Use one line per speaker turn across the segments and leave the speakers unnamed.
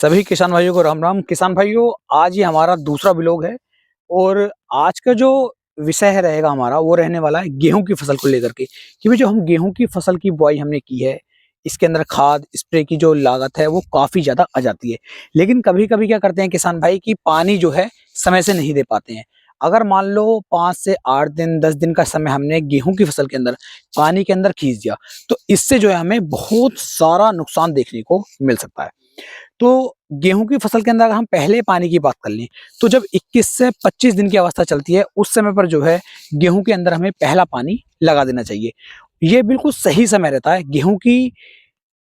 सभी किसान भाइयों को राम राम। किसान भाइयों, आज ये हमारा दूसरा व्लॉग है और आज का जो विषय है रहेगा हमारा, वो रहने वाला है गेहूं की फसल को लेकर के। क्योंकि जो हम गेहूं की फसल की बुआई हमने की है, इसके अंदर खाद स्प्रे की जो लागत है वो काफी ज्यादा आ जाती है। लेकिन कभी कभी क्या करते हैं किसान भाई कि पानी जो है समय से नहीं दे पाते हैं। अगर मान लो 5 से 8 दिन 10 दिन का समय हमने गेहूं की फसल के अंदर पानी के अंदर खींच दिया, तो इससे जो है हमें बहुत सारा नुकसान देखने को मिल सकता है। तो गेहूं की फसल के अंदर अगर हम पहले पानी की बात कर लें, तो जब 21 से 25 दिन की अवस्था चलती है, उस समय पर जो है गेहूं के अंदर हमें पहला पानी लगा देना चाहिए। ये बिल्कुल सही समय रहता है गेहूं की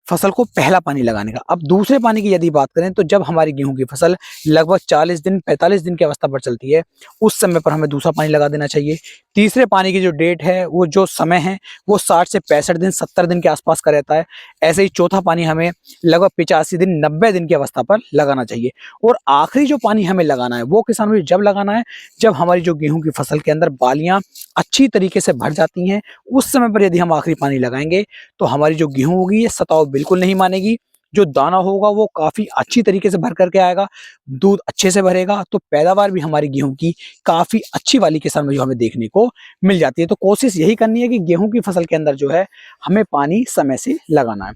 फसल को पहला पानी लगाने का। अब दूसरे पानी की यदि बात करें, तो जब हमारी गेहूं की फसल लगभग 40 दिन 45 दिन की अवस्था पर चलती है, उस समय पर हमें दूसरा पानी लगा देना चाहिए। तीसरे पानी की जो डेट है, वो जो समय है, वो 60 से 65 दिन 70 दिन के आसपास का रहता है। ऐसे ही चौथा पानी हमें लगभग 85 दिन 90 दिन की अवस्था पर लगाना चाहिए। और आखिरी जो पानी हमें लगाना है, वो किसान भाई जब लगाना है जब हमारी जो गेहूं की फसल के अंदर बालियां अच्छी तरीके से भर जाती हैं। उस समय पर यदि हम आखिरी पानी लगाएंगे, तो हमारी जो गेहूं होगी ये सताव बिल्कुल नहीं मानेगी। जो दाना होगा वो काफी अच्छी तरीके से भर करके आएगा, दूध अच्छे से भरेगा, तो पैदावार भी हमारी गेहूं की काफी अच्छी वाली किसान भाई हमें देखने को मिल जाती है। तो कोशिश यही करनी है कि गेहूं की फसल के अंदर जो है हमें पानी समय से लगाना है।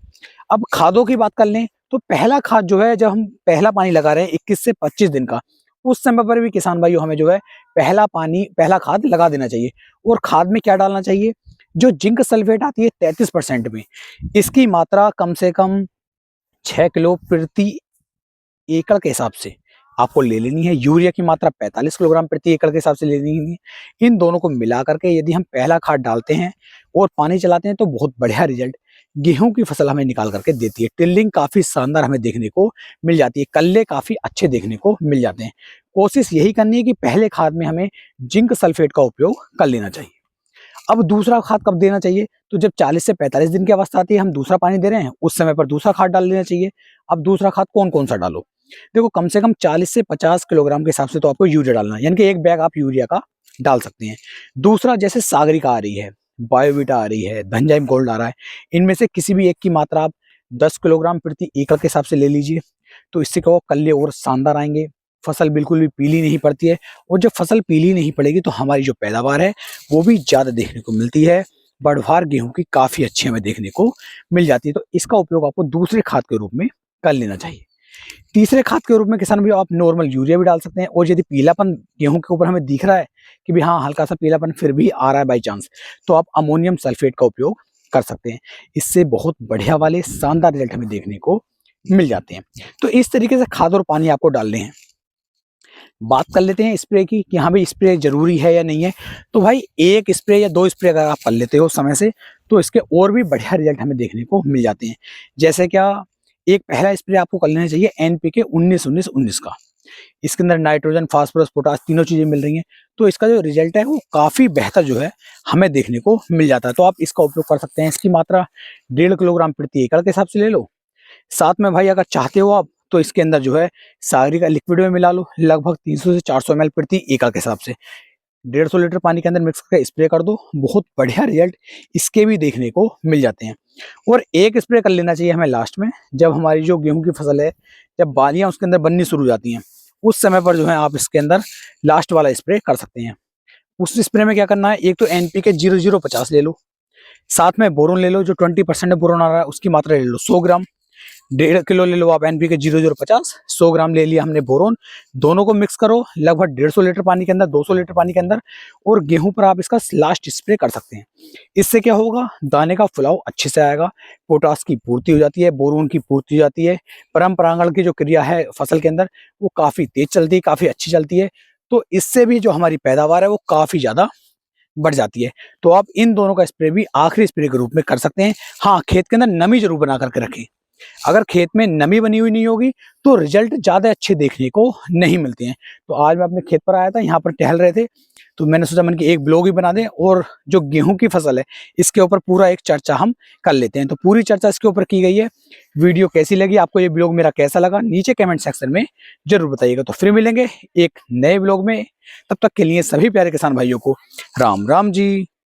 अब खादों की बात कर लें, तो पहला खाद जो है, जब हम पहला पानी लगा रहे हैं 21 से 25 दिन का, उस समय पर भी किसान भाइयों हमें जो है पहला खाद लगा देना चाहिए। और खाद में क्या डालना चाहिए? जो जिंक सल्फेट आती है 33% में, इसकी मात्रा कम से कम 6 किलो प्रति एकड़ के हिसाब से आपको ले लेनी है। यूरिया की मात्रा 45 किलोग्राम प्रति एकड़ के हिसाब से लेनी है। इन दोनों को मिला करके यदि हम पहला खाद डालते हैं और पानी चलाते हैं, तो बहुत बढ़िया रिजल्ट गेहूं की फसल हमें निकाल करके देती है। टिल्लिंग काफी शानदार हमें देखने को मिल जाती है, कल्ले काफी अच्छे देखने को मिल जाते हैं। कोशिश यही करनी है कि पहले खाद में हमें जिंक सल्फेट का उपयोग कर लेना चाहिए। अब दूसरा खाद कब देना चाहिए? तो जब 40 से 45 दिन की अवस्था आती है, हम दूसरा पानी दे रहे हैं, उस समय पर दूसरा खाद डाल देना चाहिए। अब दूसरा खाद कौन कौन सा डालो? देखो, कम से कम 40 से 50 किलोग्राम के हिसाब से तो आपको यूरिया डालना है, यानी कि एक बैग आप यूरिया का डाल सकते हैं। दूसरा, जैसे सागरिका आ रही है, बायोवीटा आ रही है, धनजाइम गोल्ड आ रहा है, इनमें से किसी भी एक की मात्रा आप 10 किलोग्राम प्रति एकड़ के हिसाब से ले लीजिए। तो इससे क्या होगा, कल्ले और शानदार आएंगे, फसल बिल्कुल भी पीली नहीं पड़ती है। और जब फसल पीली नहीं पड़ेगी, तो हमारी जो पैदावार है वो भी ज्यादा देखने को मिलती है। बढ़वार गेहूं की काफी अच्छी हमें देखने को मिल जाती है। तो इसका उपयोग आपको दूसरे खाद के रूप में कर लेना चाहिए। तीसरे खाद के रूप में किसान भी आप नॉर्मल यूरिया भी डाल सकते हैं। और यदि पीलापन गेहूं के ऊपर हमें दिख रहा है कि भी हाँ, हल्का सा पीलापन फिर भी आ रहा है बाई चांस, तो आप अमोनियम सल्फेट का उपयोग कर सकते हैं। इससे बहुत बढ़िया वाले शानदार रिजल्ट हमें देखने को मिल जाते हैं। तो इस तरीके से खाद और पानी आपको डालने हैं। बात कर लेते हैं स्प्रे की, कि हाँ भाई स्प्रे जरूरी है या नहीं है। तो भाई एक स्प्रे या 2 स्प्रे अगर आप कर लेते हो समय से, तो इसके और भी बढ़िया रिजल्ट हमें देखने को मिल जाते हैं। जैसे क्या, एक पहला स्प्रे आपको कर लेना चाहिए एनपीके 19-19-19 का। इसके अंदर नाइट्रोजन, फास्फोरस, पोटास तीनों चीजें मिल रही हैं। तो इसका जो रिजल्ट है वो काफी बेहतर जो है हमें देखने को मिल जाता है। तो आप इसका उपयोग कर सकते हैं। इसकी मात्रा 1.5 किलोग्राम प्रति एकड़ के हिसाब से ले लो। साथ में भाई अगर चाहते हो आप, तो इसके अंदर जो है सागरी का लिक्विड में मिला लो, लगभग 300 से 400 ml प्रति एकड़ के हिसाब से 150 लीटर पानी के अंदर मिक्स करके स्प्रे कर दो। बहुत बढ़िया रिजल्ट इसके भी देखने को मिल जाते हैं। और एक स्प्रे कर लेना चाहिए हमें लास्ट में, जब हमारी जो गेहूं की फसल है, जब बालियां उसके अंदर बननी शुरू हो जाती हैं, उस समय पर जो है आप इसके अंदर लास्ट वाला स्प्रे कर सकते हैं। उस स्प्रे में क्या करना है, एक तो एनपीके 0050 ले लो, साथ में बोरोन ले लो, जो 20% बोरोन आ रहा है उसकी मात्रा ले लो 100 ग्राम। 1.5 किलो ले लो आप एनपीके 0050, 100 ग्राम ले लिया हमने बोरोन। दोनों को मिक्स करो लगभग 150 लीटर पानी के अंदर, 200 लीटर पानी के अंदर, और गेहूं पर आप इसका लास्ट स्प्रे कर सकते हैं। इससे क्या होगा, दाने का फुलाव अच्छे से आएगा, पोटास की पूर्ति हो जाती है, बोरोन की पूर्ति हो जाती है, परम परागण की जो क्रिया है फसल के अंदर वो काफी तेज चलती है, काफी अच्छी चलती है। तो इससे भी जो हमारी पैदावार है वो काफी ज्यादा बढ़ जाती है। तो आप इन दोनों का स्प्रे भी आखिरी स्प्रे के रूप में कर सकते हैं। हाँ, खेत के अंदर नमी जरूर बना करके रखें। अगर खेत में नमी बनी हुई नहीं होगी, तो रिजल्ट ज्यादा अच्छे देखने को नहीं मिलते हैं। तो आज मैं अपने खेत पर आया था, यहाँ पर टहल रहे थे, तो मैंने सोचा मन की एक ब्लॉग ही बना दें, और जो गेहूं की फसल है इसके ऊपर पूरा एक चर्चा हम कर लेते हैं। तो पूरी चर्चा इसके ऊपर की गई है। वीडियो कैसी लगी आपको, ये ब्लॉग मेरा कैसा लगा, नीचे कमेंट सेक्शन में जरूर बताइएगा। तो फिर मिलेंगे एक नए ब्लॉग में, तब तक के लिए सभी प्यारे किसान भाइयों को राम राम जी।